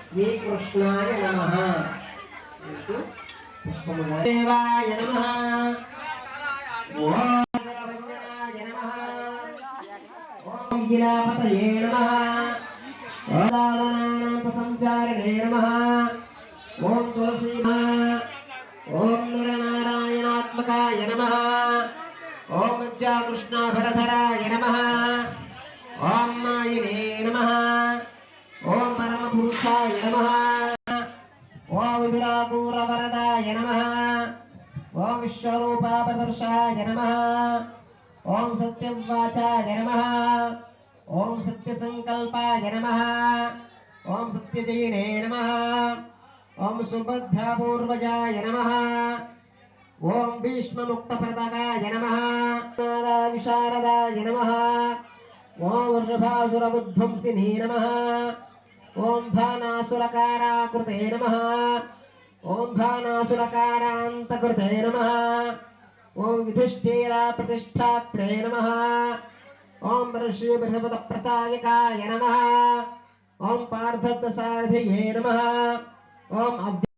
श्रीकृष्णाय नमः। देवाय नमः। ओम गिलापतये नमः। ओम दावनानाथसंचारिणे नमः। ओम तुलसी नमः। ओम नरनारायणात्मकाय नमः। ओम कृष्णाभरधराय नमः। ओम मायिने नमः। ओम परमपुरुषाय नमः। ओम विदुरापूरवरदाय नमः। ओम विश्वरूपाप्रदर्शाय नमः। ओम सत्यवाचाय नमः। ओम सत्यसंकल्पाय नमः। ओम सत्यजयिने नमः। ओम सुभद्रापूर्वजाय नमः। ओम भीष्ममुक्तप्रदाय नमः। विशारदाय नमः। ओम वृषभासुरबुद्धंसिने नमः। ओम भानासुरकाराकृते नमः। ओम भानासुरकारान्तकृते नमः। ओम युधिष्ठिरप्रतिष्ठात्रे नमः। ओम ऋषि बृहस्पतिप्रसायकाय नमः। ओम पार्थसारथिये नमः। ओम